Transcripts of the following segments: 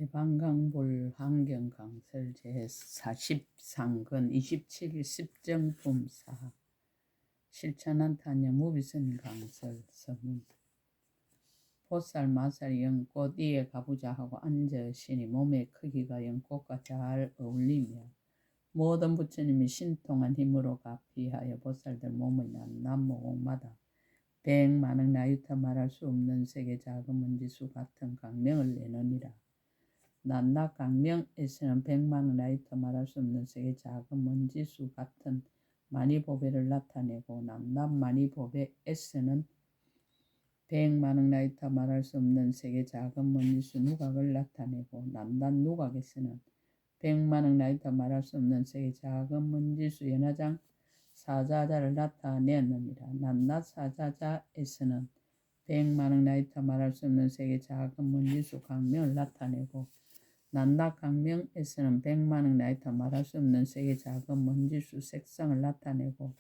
대방강불 환경강설 제43권 27 습정품사 실천한 탄영 무비선 강설 서문 보살 마살 연꽃 위에 가보자 하고 앉으시니 몸의 크기가 연꽃과 잘 어울리며 모든 부처님이 신통한 힘으로 가피하여 보살들 몸의 남모공마다 백만억 나유타 말할 수 없는 세계 작은 먼지수 같은 강명을 내느니라. 낱낱 강명에서는 백만억 나유타 말할 수 없는 세계 작은 먼지수 같은 만이보배를 나타내고 낱낱 만이보배에서는 백만억 나유타 말할 수 없는 세계 작은 먼지수 누각을 나타내고 낱낱 누각에서는 백만억 나유타 말할 수 없는 세계 작은 먼지수 연화장 사자자를 나타내느니라. 낱낱 사자자에서는 백만억 나유타 말할 수 없는 세계 작은 먼지수 강명을 나타내고 낱낱 강명에서는 백만억 나유타 말할 수 없는 세계 작은 먼지수 색상을 나타내고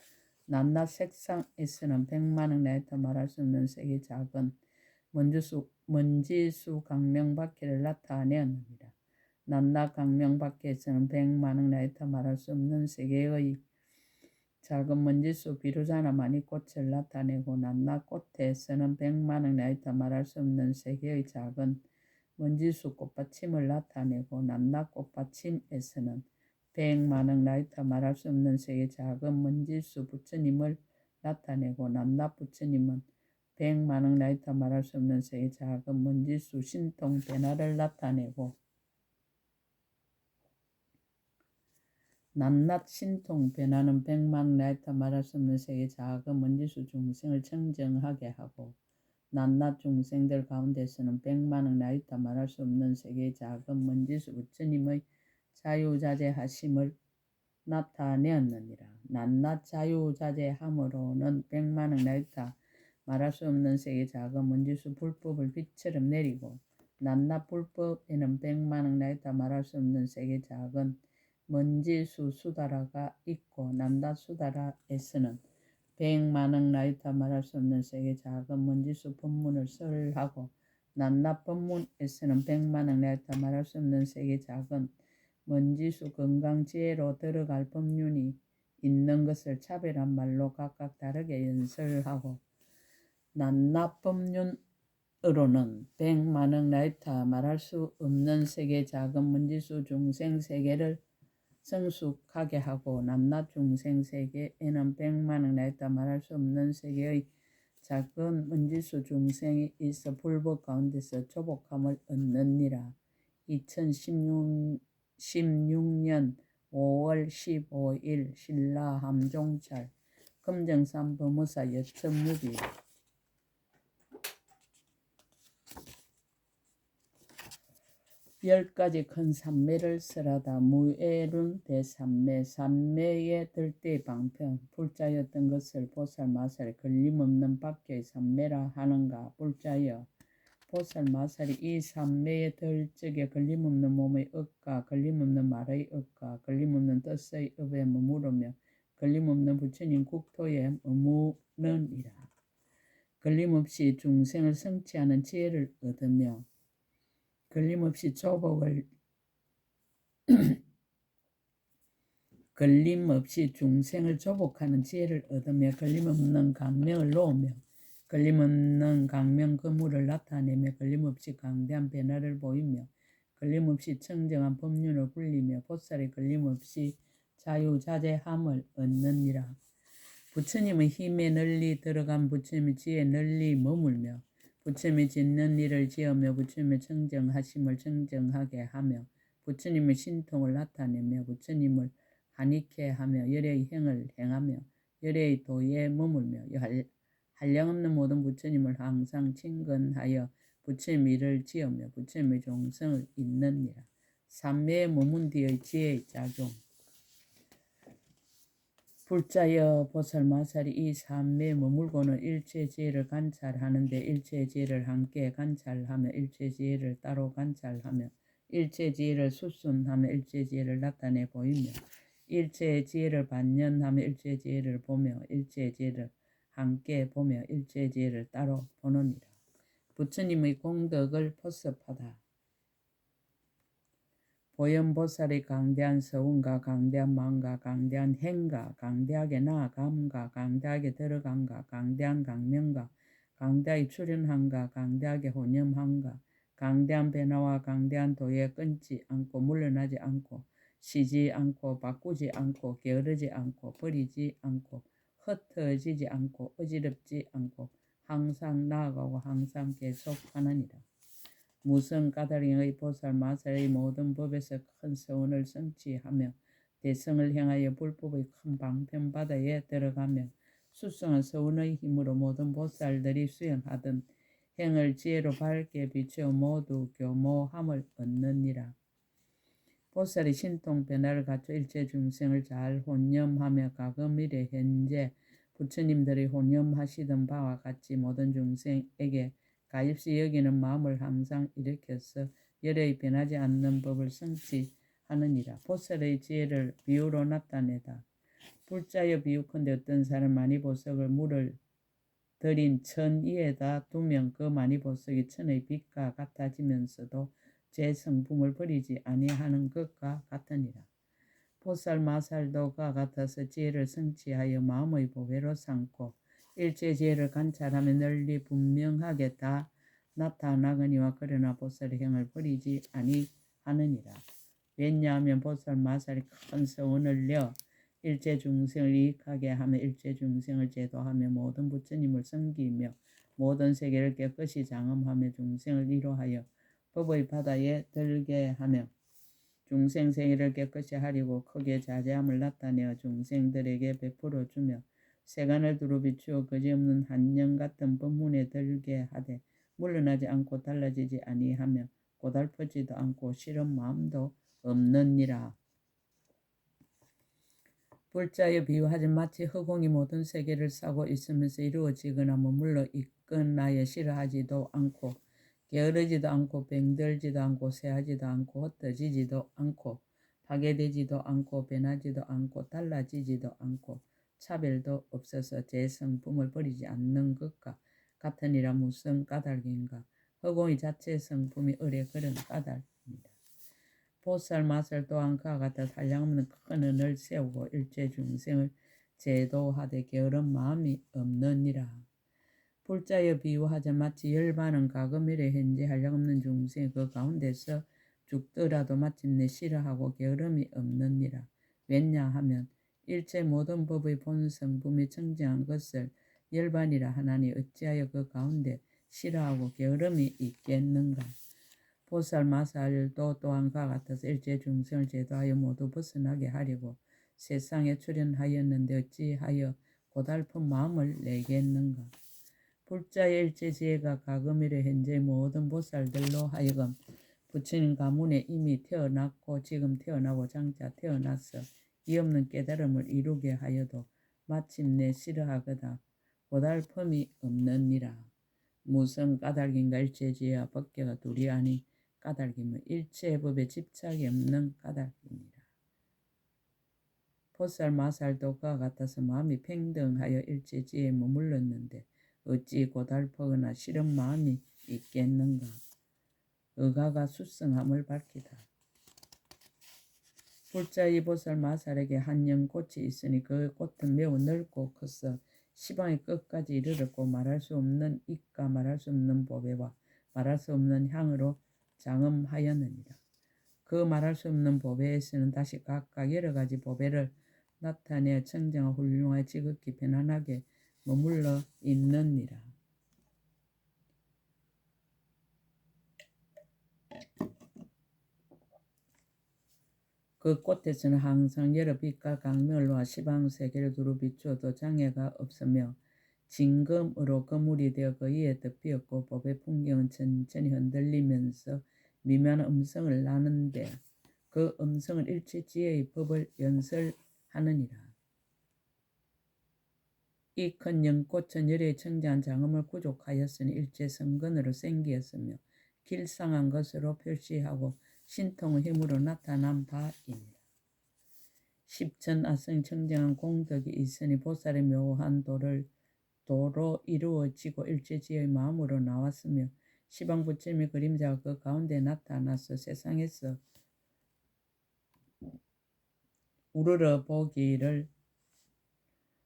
낱낱 색상에서는 백만억 나유타 말할 수 없는 세계 작은 먼지수 강명 밖에를 나타내느니라. 낱낱 강명 밖에서는 백만억 나유타 말할 수 없는 세계의 작은 먼지수 비루자나 많이 꽃을 나타내고 낱낱 꽃에서는 백만억 나유타 말할 수 없는 세계의 작은 먼지수 꽃받침을 나타내고 낱낱 꽃받침에서는 백만억 나유타 말할 수 없는 세계 작은 먼지수 부처님을 나타내고 낱낱 부처님은 백만억 나유타 말할 수 없는 세계 작은 먼지수 신통 변화를 나타내고 낱낱 신통 변화는 백만억 나유타 말할 수 없는 세계 작은 먼지수 중생을 청정하게 하고 낱낱 중생들 가운데서는 백만억 나유타 말할 수 없는 세계 작은 먼지수 부처님의 자유자재하심을 나타내었느니라. 낱낱 자유자재함으로는 백만억 나유타 말할 수 없는 세계 작은 먼지수 불법을 빛처럼 내리고 낱낱 불법에는 백만억 나유타 말할 수 없는 세계 작은 먼지수 수다라가 있고 낱낱 수다라에서는 백만억 나유타 말할 수 없는 세계 작은 먼지수 법문을 설하고 낱낱 법문에서는 백만억 나유타 말할 수 없는 세계 작은 먼지수 건강지혜로 들어갈 법륜이 있는 것을 차별한 말로 각각 다르게 연설하고 낱낱 법륜으로는 백만억 나유타 말할 수 없는 세계 작은 먼지수 중생 세계를 성숙하게 하고 낱낱 중생 세계에는 백만억 나유타 말할 수 없는 세계의 작은 먼지수 중생이 있어 불법 가운데서 조복함을 얻느니라. 2016년 5월 15일 신라 함종찰 금정산 법무사 여천무비 열가지 큰 산매를 설하다. 무애룬 대산매 산매에 들때 방편 불자였던 것을 보살 마살이 걸림없는 밖의 산매라 하는가. 불자여 보살 마살이 이 산매에 들 적에 걸림없는 몸의 업과 걸림없는 말의 업과 걸림없는 뜻의 업에 머무르며 걸림없는 부처님 국토에 머무르니라. 걸림없이 중생을 성취하는 지혜를 얻으며 걸림없이 조복을 걸림없이 중생을 조복하는 지혜를 얻으며 걸림없는 강명을 놓으며 걸림없는 강명 거무를 나타내며 걸림없이 강대한 변화를 보이며 걸림없이 청정한 법륜을 굴리며 보살이 걸림없이 자유자재함을 얻느니라. 부처님의 힘에 널리 들어간 부처님의 지혜에 널리 머물며 부처님이 짓는 일을 지으며 부처님의 청정하심을 청정하게 하며 부처님의 신통을 나타내며 부처님을 한익해 하며 열의 행을 행하며 열의 도에 머물며 한량없는 모든 부처님을 항상 친근하여 부처님의 일을 지으며 부처님의 종성을 잇느니라. 삼매에 머문 뒤의 지혜의 작용. 불자여 보살 마살이 이 삼매에 머물고는 일체 지혜를 관찰하는데 일체 지혜를 함께 관찰하며 일체 지혜를 따로 관찰하며 일체 지혜를 수순하며 일체 지혜를 나타내 보이며 일체 지혜를 반연하며 일체 지혜를 보며 일체 지혜를 함께 보며 일체 지혜를 따로 보느니라. 부처님의 공덕을 포섭하다. 보현보살의 강대한 서운과 강대한 마음과 강대한 행과 강대하게 나아감과 강대하게 들어감과 강대한 강명과 강대하게 출현함과 강대하게 혼념함과 강대한 변화와 강대한 도에 끊지 않고 물러나지 않고 쉬지 않고 바꾸지 않고 게으르지 않고 버리지 않고 흩어지지 않고 어지럽지 않고 항상 나아가고 항상 계속하느니라. 무슨 까닭의 보살 마살의 모든 법에서 큰 서원을 성취하며 대성을 향하여 불법의 큰 방편바다에 들어가며 수승한 서원의 힘으로 모든 보살들이 수행하던 행을 지혜로 밝게 비추어 모두 교모함을 얻느니라. 보살이 신통 변화를 갖춰 일체 중생을 잘 혼념하며 과거 미래 현재 부처님들이 혼념하시던 바와 같이 모든 중생에게 가입시 여기는 마음을 항상 일으켜서 열의 변하지 않는 법을 성취하느니라. 보살의 지혜를 비유로 나타내다. 불자여 비유컨대 어떤 사람 많이 보석을 물을 들인 천 위에다 두면 그 많이 보석이 천의 빛과 같아지면서도 제 성품을 버리지 아니하는 것과 같으니라. 보살 마살도 그와 같아서 지혜를 성취하여 마음의 보배로 삼고 일체 지혜를 관찰하며 널리 분명하게 다 나타나거니와 그러나 보살의 행을 버리지 아니하느니라. 왜냐하면 보살 마살이 큰 서원을 내어 일체 중생을 이익하게 하며 일체 중생을 제도하며 모든 부처님을 섬기며 모든 세계를 깨끗이 장엄하며 중생을 위로하여 법의 바다에 들게 하며 중생 세계를 깨끗이 하리고 크게 자제함을 나타내어 중생들에게 베풀어 주며 세간을 두루 비추어 거지없는 한영 같은 법문에 들게 하되 물러나지 않고 달라지지 아니하며 고달프지도 않고 싫은 마음도 없느니라. 불자여 비유하지 마치 허공이 모든 세계를 싸고 있으면서 이루어지거나 머물러 있거나에 싫어하지도 않고 게으르지도 않고 병들지도 않고 쇠하지도 않고 흩어지지도 않고 파괴되지도 않고 변하지도 않고 달라지지도 않고 차별도 없어서 제 성품을 버리지 않는 것과 같으니라. 무슨 까닭인가? 허공이 자체 성품이 을에 그런 까닭입니다. 보살 마살 또한 그와 같아 한량없는 큰 은을 세우고 일체 중생을 제도하되 게으른 마음이 없느니라. 불자여 비유하자 마치 열반은 과거 미래 현재 한량없는 중생 그 가운데서 죽더라도 마침내 싫어하고 게으름이 없느니라. 왜냐하면 일체 모든 법의 본 성품이 청정한 것을 열반이라 하나니 어찌하여 그 가운데 싫어하고 게으름이 있겠는가. 보살 마살도 또한 그와 같아서 일체 중생을 제도하여 모두 벗어나게 하려고 세상에 출현하였는데 어찌하여 고달픈 마음을 내겠는가. 불자의 일체 지혜가 과거 미래 현재 모든 보살들로 하여금 부처님 가문에 이미 태어났고 지금 태어나고 장차 태어나서 이 없는 깨달음을 이루게 하여도 마침내 싫어하거나 고달픔이 없느니라. 무슨 까닭인가. 일체 지혜와 법계가 둘이 아니 까닭이면 일체 법에 집착이 없는 까닭이니라. 보살 마살도 그와 같아서 마음이 평등하여 일체 지혜에 머물렀는데 어찌 고달프거나 싫은 마음이 있겠는가. 의가가 수승함을 밝히다. 불자의 보살 마살에게 한영 꽃이 있으니 그 꽃은 매우 넓고 커서 시방의 끝까지 이르렀고 말할 수 없는 입과 말할 수 없는 보배와 말할 수 없는 향으로 장엄하였느니라. 그 말할 수 없는 보배에서는 다시 각각 여러 가지 보배를 나타내 청정하고 훌륭하게 지극히 편안하게 머물러 있느니라. 그 꽃에서는 항상 여러 빛과 강명을 놓아 시방 세계를 두루 비추어도 장애가 없으며 진금으로 거물이 되어 그 위에 덮이었고 법의 풍경은 천천히 흔들리면서 미묘한 음성을 나는데 그 음성은 일체 지혜의 법을 연설하느니라. 이 큰 연꽃은 열의 청정한 장엄을 구족하였으니 일체 성근으로 생기었으며 길상한 것으로 표시하고 신통의 힘으로 나타난 바입니다. 십천아성 청정한 공덕이 있으니 보살의 묘한 도로 이루어지고 일체 지혜의 마음으로 나왔으며 시방 부처님의 그림자가 그 가운데 나타나서 세상에서 우러러 보기를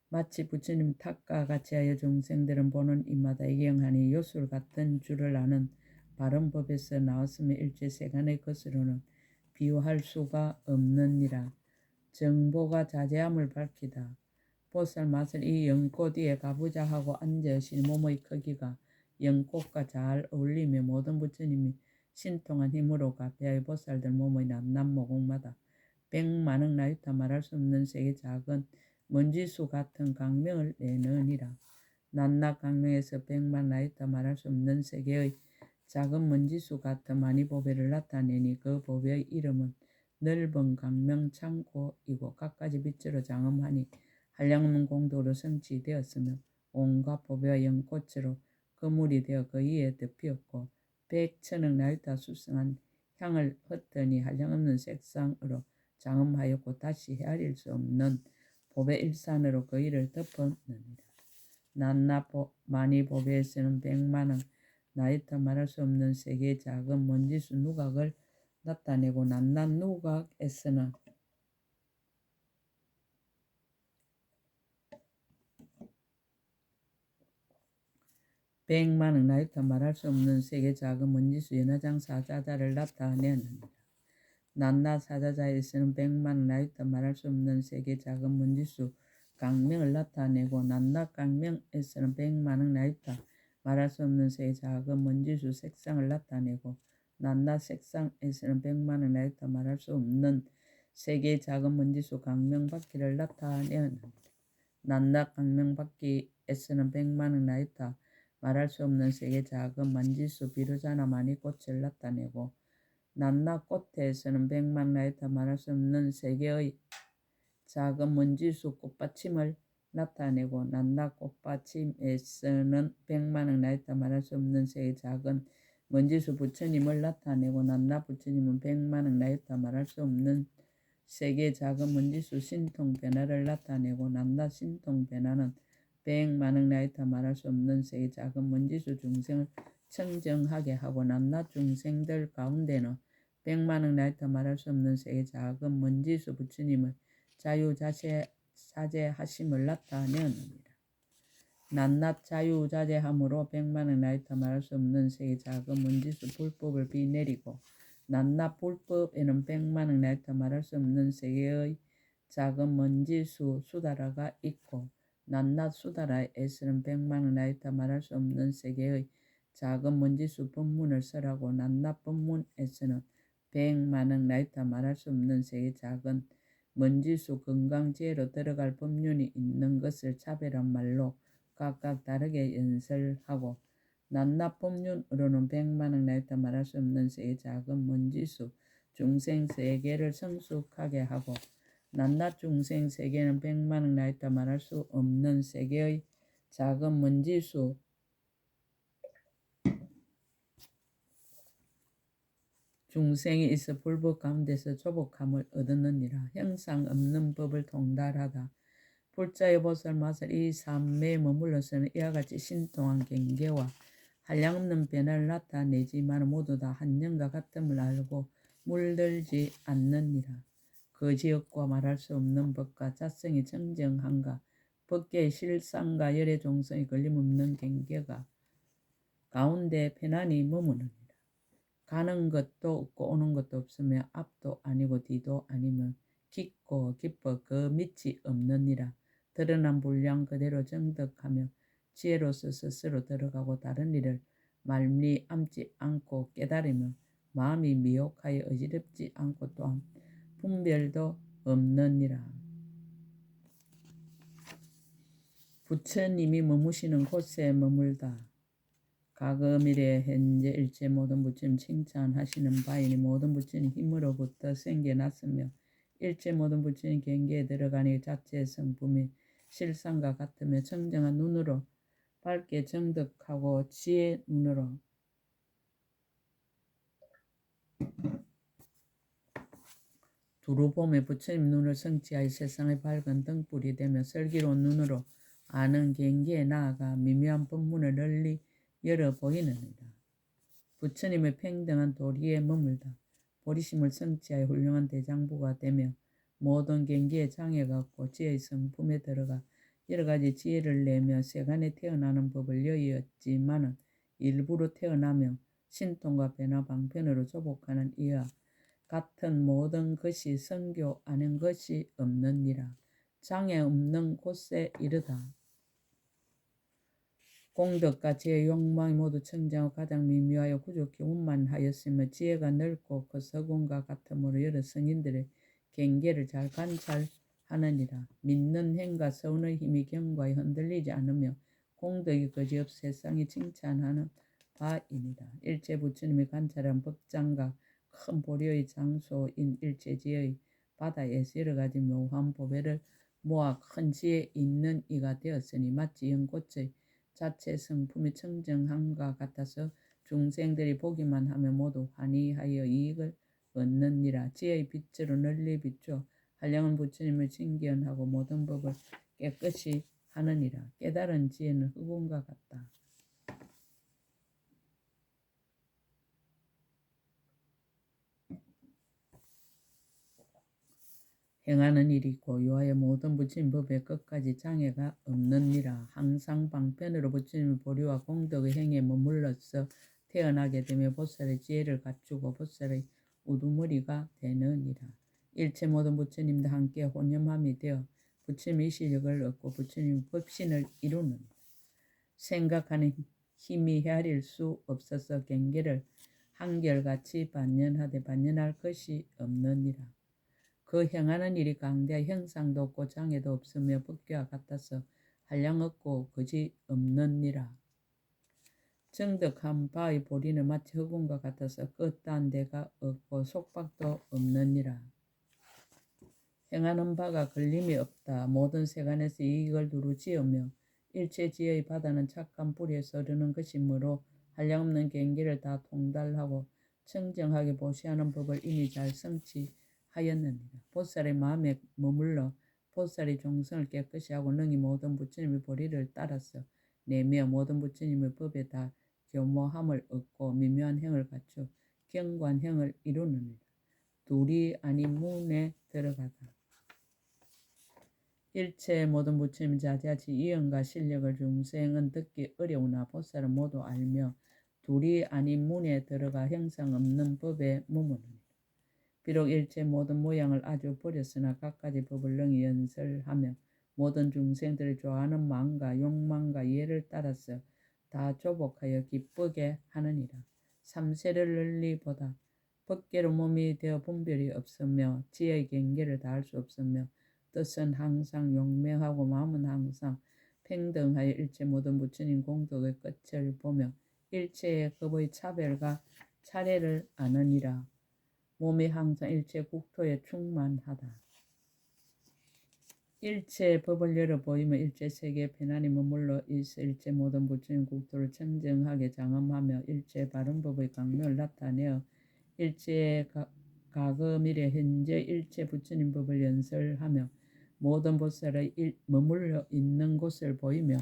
마치 부처님 탁과 같이 하여 중생들은 보는 입마다 이경하니 요술 같은 줄을 아는 바른 법에서 나왔으며 일체 세간의 것으로는 비유할 수가 없느니라. 정보가 자제함을 밝히다. 보살 맛을 이 연꽃 위에 가보자 하고 앉으신 몸의 크기가 연꽃과 잘 어울리며 모든 부처님이 신통한 힘으로 가피하여 보살들 몸의 낱낱 모공마다 백만억 나유타 말할 수 없는 세계 작은 먼지수 같은 강명을 내느니라. 낱낱 강명에서 백만 나유타 말할 수 없는 세계의 작은 먼지수 같은 많이 보배를 나타내니 그 보배의 이름은 넓은 강명 창고이고 갖가지 빛으로 장엄하니 한량없는 공덕으로 성취되었으며 온갖 보배와 연꽃으로 그물이 되어 그 위에 덮이었고 백천억 나유타 수성한 향을 흩더니 한량없는 색상으로 장엄하였고 다시 헤아릴 수 없는 보배 일산으로 그 위를 덮었느니라. 낱낱 많이 보배에서는 백만억 나유타 말할 수 없는 세계의 작은 먼지수 누각을 나타내고 낱낱 누각에서는 백만억 나유타 말할 수 없는 세계 작은 먼지수 연화장 사자자를 나타내느니라. 낱낱 사자자에서는 백만억 나유타 말할 수 없는 세계 작은 먼지수 강명을 나타내고 낱낱 강명에서는 백만억 나유타 말할 수 없는 세계 작은 먼지수 색상을 나타내고 낱낱 색상에서는 백만억 나유타 말할 수 없는 세계 작은 먼지수 강명바퀴를 나타내느니라. 낱낱 강명바퀴에서는 백만억 나유타 말할 수 없는 세계 작은 먼지수 비루자나 많이 꽃을 나타내고 낱낱 꽃에서는 백만 나유타 말할 수 없는 세계의 작은 먼지수 꽃받침을 나타내고 낱낱 꽃받침에서는 백만억 나유타 말할 수 없는 세계 작은 먼지수 부처님을 나타내고 낱낱 부처님은 백만억 나유타 말할 수 없는 세계 작은 먼지수 신통 변화를 나타내고 낱낱 신통 변화는 백만억 나유타 말할 수 없는 세계 작은 먼지수 중생을 청정하게 하고 낱낱 중생들 가운데는 백만억 나유타 말할 수 없는 세계 작은 먼지수 부처님의 자유자재하심을 나타내느니라. 낱낱 자유자재함으로 백만억 나유타 말할 수 없는 세계 작은 먼지수 불법을 비내리고 낱낱 불법에는 백만억 나유타 말할 수 없는 세계의 작은 먼지수 수다라가 있고 낱낱 수다라에서는 백만억 나유타 말할 수 없는 세계의 작은 먼지수 법문을 설하고 낱낱 법문에서는 백만억 나유타 말할 수 없는 세계 작은 먼지수 건강지혜로 들어갈 법륜이 있는 것을 차별한 말로 각각 다르게 연설하고 낱낱 법륜으로는 백만억 나유타 말할 수 없는 세계 작은 먼지수 중생 세계를 성숙하게 하고 낱낱 중생 세계는 백만억 나유타 말할 수 없는 세계의 작은 먼지수 중생이 있어 불법 가운데서 조복함을 얻었느니라. 형상 없는 법을 통달하다. 불자의 보살 맛을 이 삼매에 머물러서는 이와 같이 신통한 경계와 한량없는 변화를 나타내지만 모두 다 한념과 같음을 알고 물들지 않느니라. 그 지역과 말할 수 없는 법과 자성이 청정한가 법계의 실상과 열의 종성이 걸림없는 경계가 가운데 편안히 머무느니라. 가는 것도 없고 오는 것도 없으며 앞도 아니고 뒤도 아니며 깊고 깊어 그 밑이 없느니라. 드러난 분량 그대로 정득하며 지혜로서 스스로 들어가고 다른 일을 말미암지 않고 깨달으며 마음이 미혹하여 어지럽지 않고 또한 분별도 없느니라. 부처님이 머무시는 곳에 머물다. 과거미래 현재 일체 모든 부처님 칭찬하시는 바이니 모든 부처님 힘으로부터 생겨났으며 일체 모든 부처님 경계에 들어가니 자체의 성품이 실상과 같으며 청정한 눈으로 밝게 정득하고 지혜 눈으로 두루 보며 부처님 눈을 성취하여 세상의 밝은 등불이 되며 슬기로운 눈으로 아는 경계에 나아가 미묘한 법문을 널리 열어 보이느니라. 부처님의 평등한 도리에 머물다. 보리심을 성취하여 훌륭한 대장부가 되며 모든 경기에 장애가 없고 지혜의 성품에 들어가 여러 가지 지혜를 내며 세간에 태어나는 법을 여의었지만은 일부러 태어나며 신통과 변화 방편으로 조복하는 이와 같은 모든 것이 선교 아는 것이 없느니라. 장애 없는 곳에 이르다. 공덕과 지혜의 욕망이 모두 청정하고 가장 미묘하여 부족히 운만하였으며 지혜가 넓고 그 서군과 같으므로 여러 성인들의 경계를 잘 관찰하느니라. 믿는 행과 서운의 힘이 경과에 흔들리지 않으며 공덕이 그지없 세상이 칭찬하는 바이니라. 일체 부처님이 관찰한 법장과 큰 보려의 장소인 일체지의 바다에서 여러 가지 묘한 보배를 모아 큰 지혜 있는 이가 되었으니 마치 연꽃의 자체 성품이 청정함과 같아서 중생들이 보기만 하면 모두 환희하여 이익을 얻느니라. 지혜의 빛으로 널리 비추어 한량한 부처님을 칭견하고 모든 법을 깨끗이 하느니라. 깨달은 지혜는 흑운과 같다. 행하는 일이 고유하여 모든 부처님 법에 끝까지 장애가 없느니라. 항상 방편으로 부처님의 보리와 공덕의 행에 머물러서 태어나게 되며 보살의 지혜를 갖추고 보살의 우두머리가 되느니라. 일체 모든 부처님도 함께 혼념함이 되어 부처님의 실력을 얻고 부처님의 법신을 이루느니라. 생각하는 힘이 헤아릴 수 없어서 경계를 한결같이 반연하되 반연할 것이 없느니라. 그 행하는 일이 강대하 형상도 없고 장애도 없으며 법계와 같아서 한량 없고 거지 없느니라. 정덕한 바의 보리는 마치 흑운과 같아서 끝단 데가 없고 속박도 없느니라. 행하는 바가 걸림이 없다. 모든 세간에서 이익을 두루 지으며 일체지혜의 바다는 착한 뿌리에서 흐르는 것이므로 한량없는 경계를 다 통달하고 청정하게 보시하는 법을 이미 잘 성취하였느니라. 보살의 마음에 머물러 보살의 종성을 깨끗이 하고 능히 모든 부처님의 보리를 따라서 내며 모든 부처님의 법에 다 교모함을 얻고 미묘한 행을 갖추어 경관행을 이루느니라. 둘이 아닌 문에 들어가다. 일체 모든 부처님 자자지 이연과 실력을 중생은 듣기 어려우나 보살은 모두 알며 둘이 아닌 문에 들어가 형상 없는 법에 머무르니라. 비록 일체 모든 모양을 아주 버렸으나 갖가지 법을 능히 연설하며 모든 중생들을 좋아하는 마음과 욕망과 이해를 따라서 다 조복하여 기쁘게 하느니라. 삼세를 널리보다 법계로 몸이 되어 분별이 없으며 지혜의 경계를 다할 수 없으며 뜻은 항상 용맹하고 마음은 항상 평등하여 일체 모든 부처님 공덕의 끝을 보며 일체의 법의 차별과 차례를 아느니라. 몸이 항상 일체 국토에 충만하다. 일체 법을 열어 보이며 일체 세계에 편안히 머물러 있어 일체 모든 부처님 국토를 청정하게 장엄하며 일체 바른 법의 강명을 나타내어 일체 과거 미래 현재 일체 부처님 법을 연설하며 모든 보살의 머물러 있는 곳을 보이며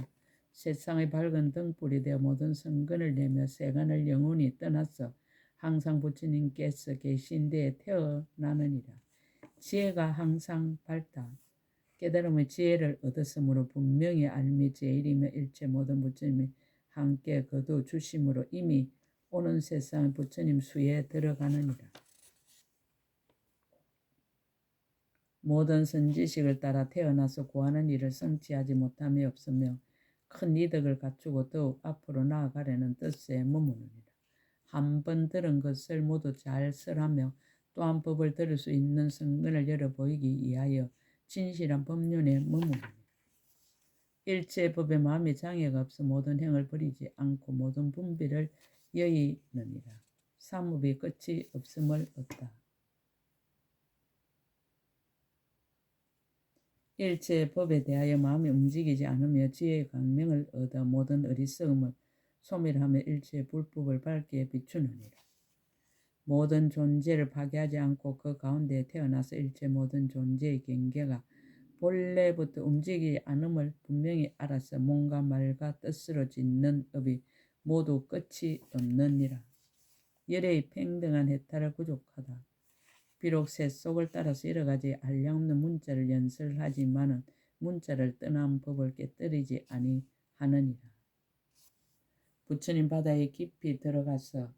세상의 밝은 등불이 되어 모든 성근을 내며 세간을 영원히 떠나서 항상 부처님께서 계신 데에 태어나느니라. 지혜가 항상 밝다. 깨달음의 지혜를 얻었으므로 분명히 알미 제일이며 일체 모든 부처님이 함께 거두 주심으로 이미 오는 세상 부처님 수에 들어가느니라. 모든 선지식을 따라 태어나서 구하는 일을 성취하지 못함이 없으며 큰 이덕을 갖추고 더욱 앞으로 나아가려는 뜻에 머무르니라. 한 번 들은 것을 모두 잘 설하며 또한 법을 들을 수 있는 성근을 열어 보이기 위하여 진실한 법륜에 머무르니라. 일체 법에 마음의 장애가 없어 모든 행을 버리지 않고 모든 분별을 여의느니라. 사무비 끝이 없음을 얻다. 일체 법에 대하여 마음이 움직이지 않으며 지혜의 강명을 얻어 모든 어리석음을 소멸하며 일체 불법을 밝게 비추느니라. 모든 존재를 파괴하지 않고 그 가운데 태어나서 일체 모든 존재의 경계가 본래부터 움직이지 않음을 분명히 알아서 몸과 말과 뜻으로 짓는 업이 모두 끝이 없느니라. 열의 평등한 해탈을 구족하다. 비록 셋속을 따라서 여러 가지 한량없는 문자를 연설하지만은 문자를 떠난 법을 깨뜨리지 아니하느니라. 부처님 바다에 깊이 들어가서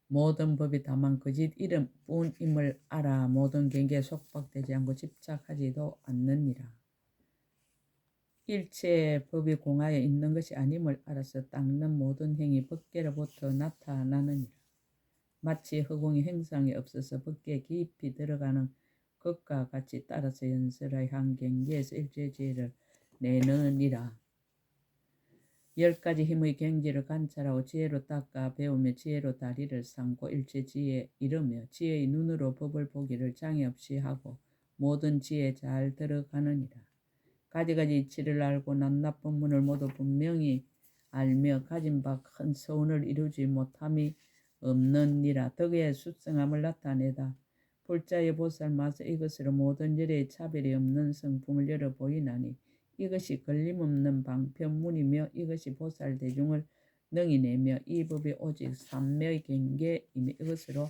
모든 법이 다만 거짓 이름뿐임을 알아 모든 경계에 속박되지 않고 집착하지도 않느니라. 일체 법이 공하에 있는 것이 아님을 알아서 닦는 모든 행위 법계로부터 나타나느니라. 마치 허공에 행상이 없어서 법계에 깊이 들어가는 것과 같이 따라서 연설하여 한 경계에서 일체지혜를 내느니라. 10가지 힘의 경지를 관찰하고 지혜로 닦아 배우며 지혜로 다리를 삼고 일체지혜에 이르며 지혜의 눈으로 법을 보기를 장애 없이 하고 모든 지혜에 잘 들어가느니라. 가지가지 이치를 알고 낱낱 법문을 모두 분명히 알며 가진 바 큰 서운을 이루지 못함이 없느니라. 덕의 수성함을 나타내다. 불자의 보살 마서 이것으로 모든 열의 차별이 없는 성품을 열어 보이나니 이것이 걸림없는 방편문이며 이것이 보살 대중을 능히 내며 이 법이 오직 삼매의 경계이며 이것으로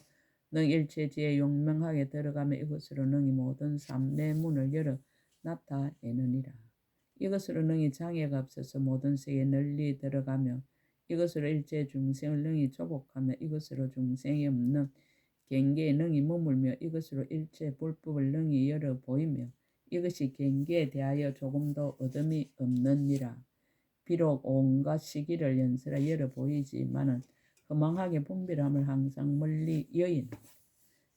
능 일체지에 용명하게 들어가며 이것으로 능히 모든 삼매문을 열어 나타내느니라. 이것으로 능히 장애가 없어서 모든 세계에 널리 들어가며 이것으로 일체 중생을 능히 조복하며 이것으로 중생이 없는 경계에 능히 머물며 이것으로 일체 불법을 능히 열어 보이며 이것이 경계에 대하여 조금도 어둠이 없느니라. 비록 온갖 시기를 연설하여 열어 보이지만은 허망하게 분별함을 항상 멀리 여의는.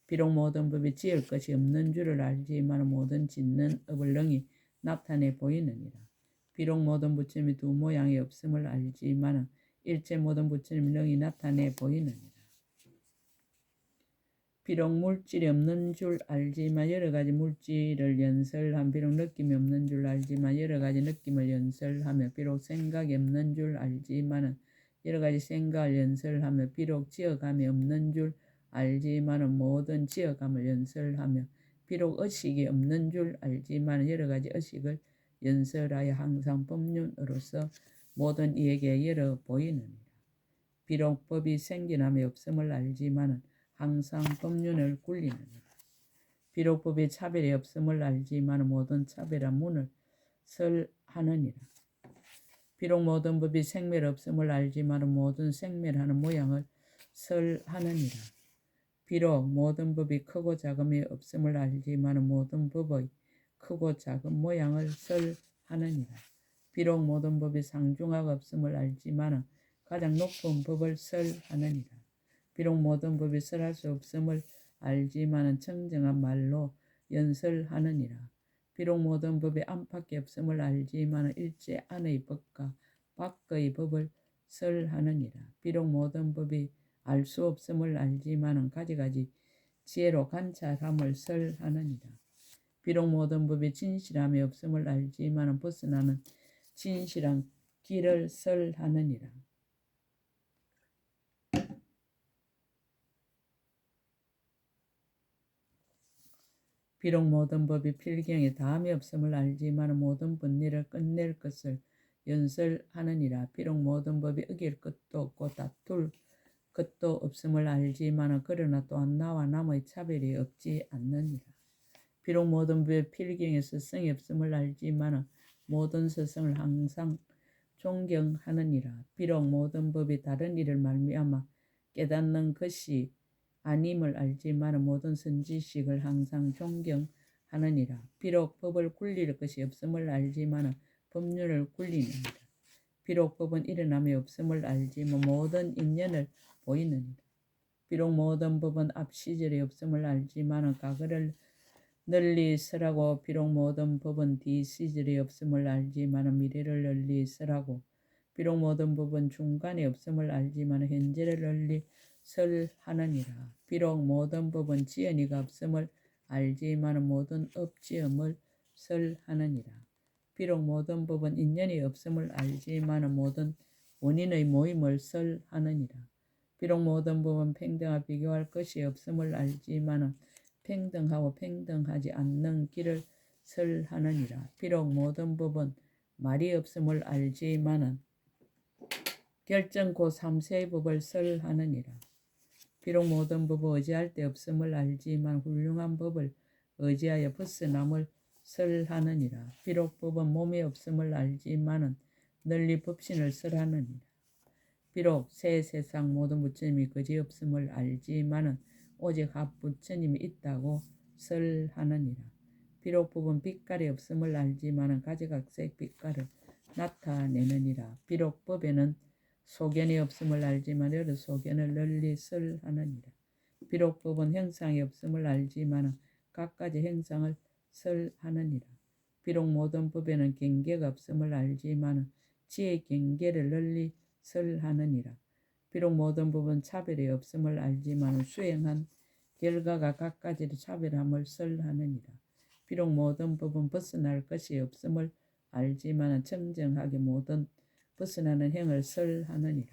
비록 모든 법이 지을 것이 없는 줄을 알지만 모든 짓는 업을 능히 나타내 보이느니라. 비록 모든 부처님이 두 모양이 없음을 알지만 일체 모든 부처님이 능히 나타내 보이느니라. 비록 물질이 없는 줄 알지만 여러 가지 물질을 연설함. 비록 느낌이 없는 줄 알지만 여러 가지 느낌을 연설하며 비록 생각이 없는 줄 알지만 여러 가지 생각을 연설하며 비록 지어감이 없는 줄 알지만 모든 지어감을 연설하며 비록 의식이 없는 줄 알지만 여러 가지 의식을 연설하여 항상 법륜으로서 모든 이에게 열어 보이느니라. 비록 법이 생겨남이 없음을 알지만 항상 법륜을 굴리느니라. 비록 법이 차별이 없음을 알지만 모든 차별한 문을 설하느니라. 비록 모든 법이 생멸 없음을 알지만 모든 생멸하는 모양을 설하느니라. 비록 모든 법이 크고 작음이 없음을 알지만 모든 법의 크고 작은 모양을 설하느니라. 비록 모든 법이 상중하가 없음을 알지만 가장 높은 법을 설하느니라. 비록 모든 법이 설할 수 없음을 알지만 청정한 말로 연설하느니라. 비록 모든 법이 안팎에 없음을 알지만 일체 안의 법과 밖의 법을 설하느니라. 비록 모든 법이 알 수 없음을 알지만 가지가지 지혜로 관찰함을 설하느니라. 비록 모든 법이 진실함이 없음을 알지만 벗어나는 진실한 길을 설하느니라. 비록 모든 법이 필경에 다함이 없음을 알지만 모든 번뇌를 끝낼 것을 연설하느니라. 비록 모든 법이 어길 것도 없고 다툴 것도 없음을 알지만 그러나 또한 나와 남의 차별이 없지 않느니라. 비록 모든 법의 필경에 스승이 없음을 알지만 모든 스승을 항상 존경하느니라. 비록 모든 법이 다른 일을 말미암아 깨닫는 것이 아님을 알지만 모든 선지식을 항상 존경하느니라. 비록 법을 굴릴 것이 없음을 알지만 법륜을 굴리느니라. 비록 법은 일어남이 없음을 알지만 모든 인연을 보이느니라. 비록 모든 법은 앞 시절이 없음을 알지만 과거를 널리 설하고 비록 모든 법은 뒤 시절이 없음을 알지만 미래를 널리 설하고 비록 모든 법은 중간에 없음을 알지만 현재를 널리 설하느니라. 비록 모든 법은 지연이가 없음을 알지만 모든 업지음을 설하느니라. 비록 모든 법은 인연이 없음을 알지만 모든 원인의 모임을 설하느니라. 비록 모든 법은 평등과 비교할 것이 없음을 알지만 평등하고 평등하지 않는 길을 설하느니라. 비록 모든 법은 말이 없음을 알지만은 결정코 삼세의 법을 설하느니라. 비록 모든 법을 의지할 데 없음을 알지만 훌륭한 법을 의지하여 벗어남을 설하느니라. 비록 법은 몸에 없음을 알지만은 널리 법신을 설하느니라. 비록 새 세상 모든 부처님이 그지 없음을 알지만은 오직 한 부처님이 있다고 설하느니라. 비록 법은 빛깔이 없음을 알지만은 가지각색 빛깔을 나타내느니라. 비록 법에는 소견이 없음을 알지만 여러 소견을 널리 설하느니라. 비록 법은 형상이 없음을 알지만 각가지 형상을 설하느니라. 비록 모든 법에는 경계가 없음을 알지만 지혜의 경계를 널리 설하느니라. 비록 모든 법은 차별이 없음을 알지만 수행한 결과가 각가지로 차별함을 설하느니라. 비록 모든 법은 벗어날 것이 없음을 알지만 청정하게 모든 벗어나는 행을 설하느니라.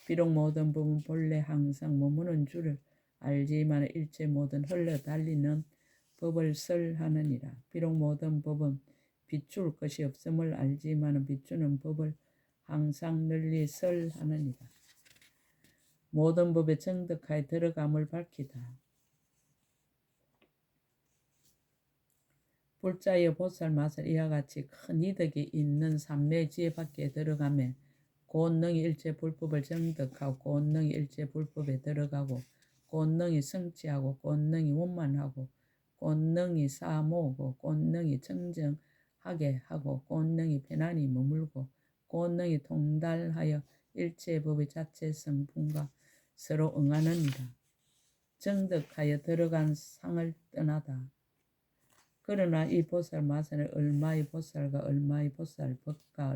비록 모든 법은 본래 항상 머무는 줄을 알지만 일체 모든 흘러 달리는 법을 설하느니라. 비록 모든 법은 비출 것이 없음을 알지만 비추는 법을 항상 널리 설하느니라. 모든 법에 정득하여 들어감을 밝히다. 불자여 보살마살 이와 같이 큰 이득이 있는 삼昧지혜 밖에 들어가매 곧능히 일체 불법을 정득하고 곧능히 일체 불법에 들어가고 곧능히 성취하고 곧능히 원만하고 곧능히 사모으고 곧능히 청정하게 하고 곧능히 편안히 머물고 곧능히 통달하여 일체 법의 자체 성품과 서로 응하느니라. 정득하여 들어간 상을 떠나다. 그러나 이 보살마살은 얼마의 보살과 얼마의 보살법과